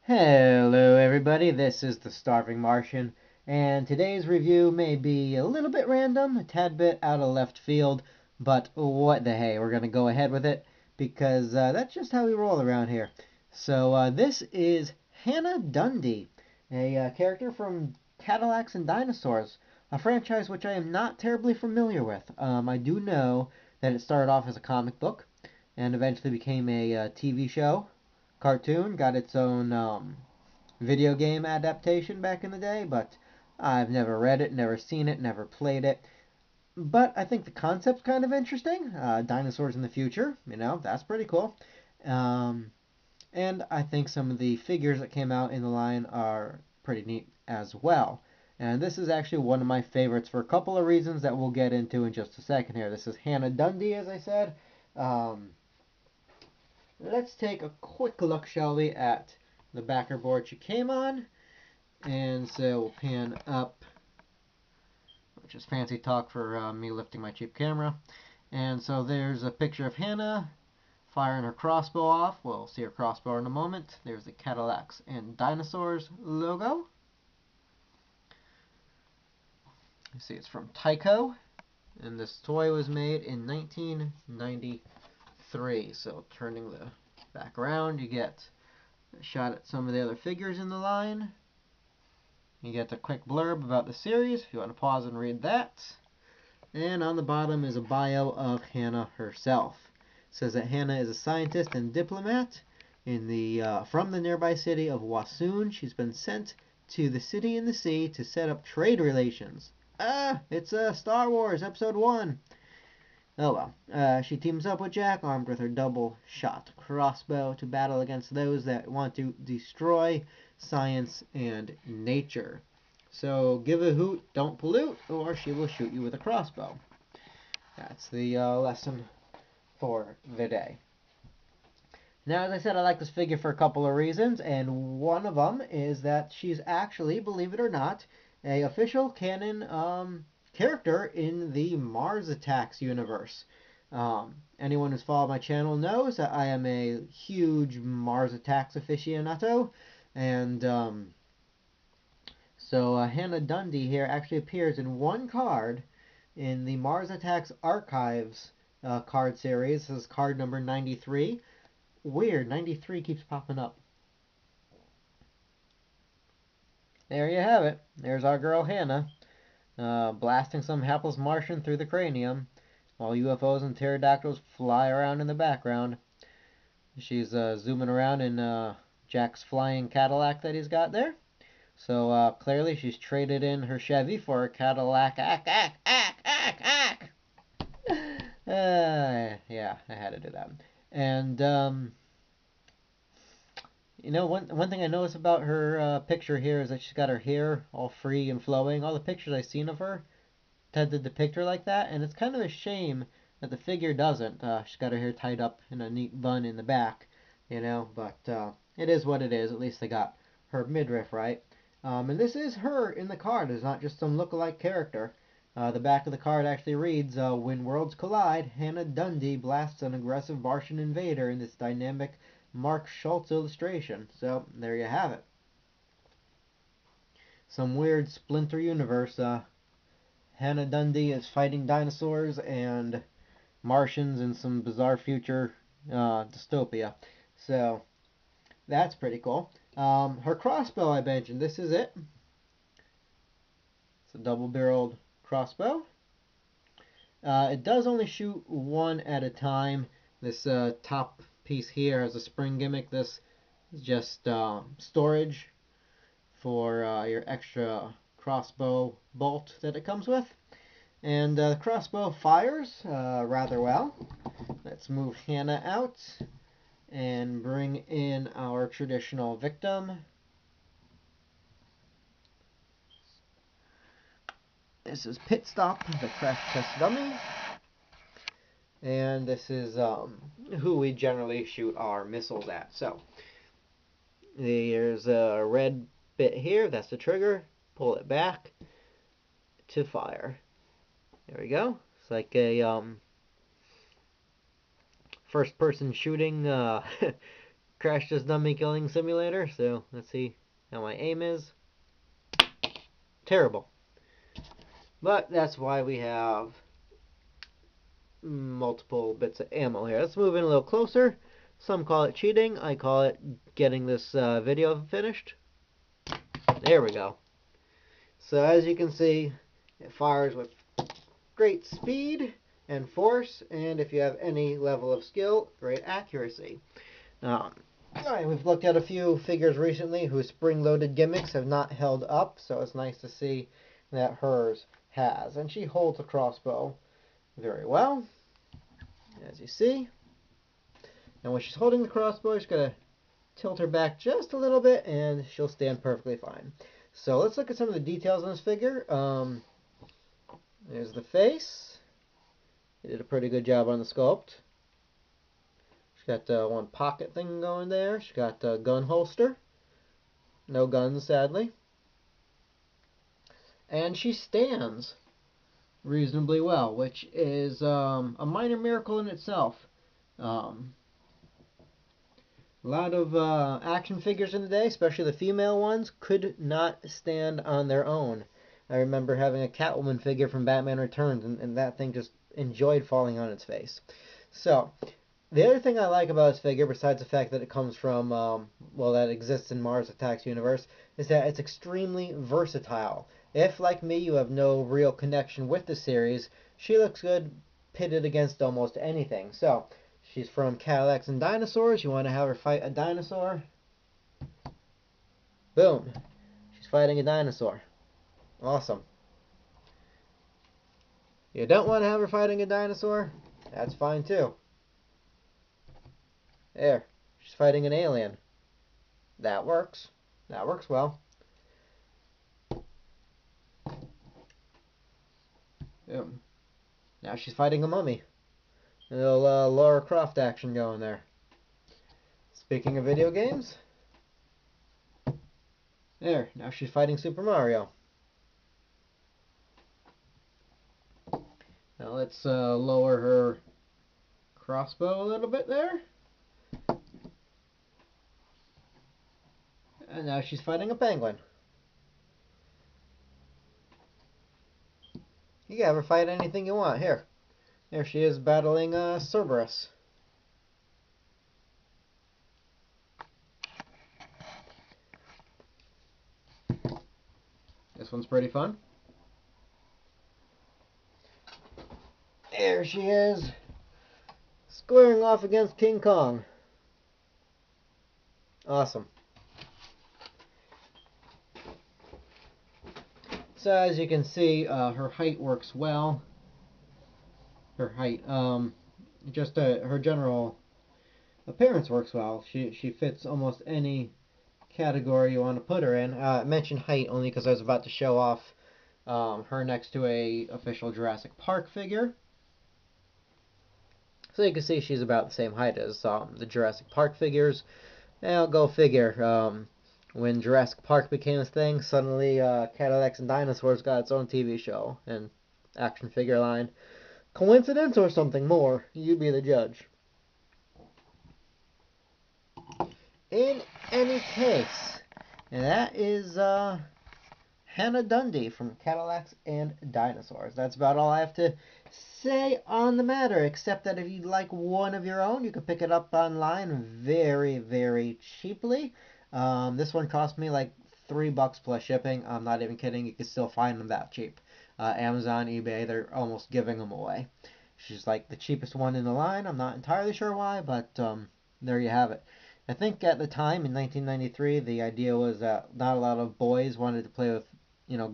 Hello everybody, this is the Starving Martian, and today's review may be a little bit random, a tad bit out of left field, but what the hey, we're going to go ahead with it, because that's just how we roll around here. So this is Hanna Dundee, a character from Cadillacs and Dinosaurs, a franchise which I am not terribly familiar with. I do know that it started off as a comic book, and eventually became a TV show, cartoon, got its own video game adaptation back in the day, but I've never read it, never seen it, never played it. But I think the concept's kind of interesting. Dinosaurs in the future, that's pretty cool. Um, and I think some of the figures that came out in the line are pretty neat as well. And this is actually one of my favorites for a couple of reasons that we'll get into in just a second here. This is Hanna Dundee, as I said. Um, let's take a quick look, shall we, at the backer board she came on. And so we'll pan up, which is fancy talk for me lifting my cheap camera. And so there's a picture of Hanna firing her crossbow off. We'll see her crossbow in a moment. There's the Cadillacs and Dinosaurs logo. You see it's from Tyco. And this toy was made in 1993. So turning the back around, you get a shot at some of the other figures in the line. You get a quick blurb about the series if you want to pause and read that. And on the bottom is a bio of Hanna herself. It says that Hanna is a scientist and diplomat from the nearby city of Wassoon. She's been sent to the city in the sea to set up trade relations. It's Star Wars Episode 1. Oh well. She teams up with Jack, armed with her double-shot crossbow, to battle against those that want to destroy science and nature. So give a hoot, don't pollute, or she will shoot you with a crossbow. That's the lesson for the day. Now, as I said, I like this figure for a couple of reasons, and one of them is that she's actually, believe it or not, a official canon character in the Mars Attacks universe. Anyone who's followed my channel knows that I am a huge Mars Attacks aficionado, and so Hanna Dundee here actually appears in one card in the Mars Attacks Archives card series. This is card number 93. Weird, 93 keeps popping up. There you have it. There's our girl Hanna, blasting some hapless Martian through the cranium, while UFOs and pterodactyls fly around in the background. She's zooming around in Jack's flying Cadillac that he's got there. So clearly she's traded in her Chevy for a Cadillac. Yeah, I had to do that. And one thing I noticed about her picture here is that she's got her hair all free and flowing. All the pictures I've seen of her tend to depict her like that, and it's kind of a shame that the figure doesn't. She's got her hair tied up in a neat bun in the back, but it is what it is. At least they got her midriff right. And this is her in the card. It's not just some look-alike character. The back of the card actually reads, when worlds collide, Hanna Dundee blasts an aggressive Martian invader in this dynamic Mark Schultz illustration. So there you have it. Some weird splinter universe. Hanna Dundee is fighting dinosaurs and Martians in some bizarre future dystopia. So that's pretty cool. Her crossbow I mentioned. This is it. It's a double-barreled crossbow. It does only shoot one at a time. This top piece here has a spring gimmick. This is just storage for your extra crossbow bolt that it comes with. And the crossbow fires rather well. Let's move Hanna out and bring in our traditional victim. This is Pit Stop, the crash test dummy. And this is who we generally shoot our missiles at. So there's a red bit here. That's the trigger. Pull it back to fire. There we go. It's like a first-person shooting Crash This Dummy Killing Simulator, so let's see how my aim is. Terrible. But that's why we have multiple bits of ammo here. Let's move in a little closer. Some call it cheating. I call it getting this video finished. There we go. So as you can see, it fires with great speed and force, and if you have any level of skill, great accuracy. Alright, we've looked at a few figures recently whose spring-loaded gimmicks have not held up, so it's nice to see that hers has. And she holds a crossbow very well, as you see. And when she's holding the crossbow, she's going to tilt her back just a little bit, and she'll stand perfectly fine. So let's look at some of the details on this figure. There's the face. They did a pretty good job on the sculpt. She's got one pocket thing going there. She's got a gun holster. No guns, sadly. And she stands reasonably well, which is a minor miracle in itself. A lot of action figures in the day, especially the female ones, could not stand on their own. I remember having a Catwoman figure from Batman Returns, and that thing just enjoyed falling on its face. So, the other thing I like about this figure, besides the fact that it comes from, well, that exists in Mars Attacks universe, is that it's extremely versatile. If, like me, you have no real connection with the series, she looks good pitted against almost anything. So, she's from Cadillacs and Dinosaurs. You want to have her fight a dinosaur? Boom. She's fighting a dinosaur. Awesome. You don't want to have her fighting a dinosaur? That's fine too. There. She's fighting an alien. That works. That works well. Now she's fighting a mummy. A little Lara Croft action going there. Speaking of video games. There. Now she's fighting Super Mario. Now let's lower her crossbow a little bit there. And now she's fighting a penguin. You can have her fight anything you want. Here. There she is battling Cerberus. This one's pretty fun. There she is, squaring off against King Kong. Awesome. So as you can see, her height works well. Her height, just her general appearance works well. She fits almost any category you want to put her in. I mentioned height only because I was about to show off her next to a official Jurassic Park figure. So you can see she's about the same height as the Jurassic Park figures. Now, go figure. When Jurassic Park became a thing, suddenly Cadillacs and Dinosaurs got its own TV show and action figure line. Coincidence or something more? You be the judge. In any case, and that is Hanna Dundee from Cadillacs and Dinosaurs. That's about all I have to say on the matter, except that if you'd like one of your own, you can pick it up online very, very cheaply. This one cost me like $3 plus shipping. I'm not even kidding. You can still find them that cheap. Amazon, eBay, they're almost giving them away. She's like the cheapest one in the line. I'm not entirely sure why, but there you have it. I think at the time, in 1993, the idea was that not a lot of boys wanted to play with,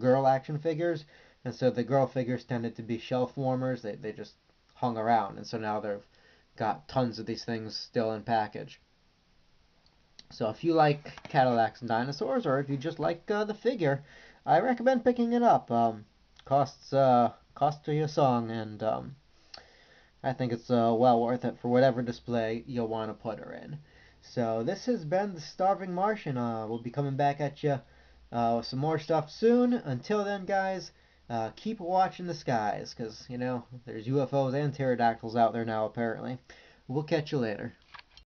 girl action figures. And so the girl figures tended to be shelf warmers. They just hung around. And so now they've got tons of these things still in package. So if you like Cadillacs and Dinosaurs, or if you just like the figure, I recommend picking it up. Costs you a song, and I think it's well worth it for whatever display you'll want to put her in. So this has been the Starving Martian. We'll be coming back at you with some more stuff soon. Until then, guys, keep watching the skies, because, there's UFOs and pterodactyls out there now, apparently. We'll catch you later.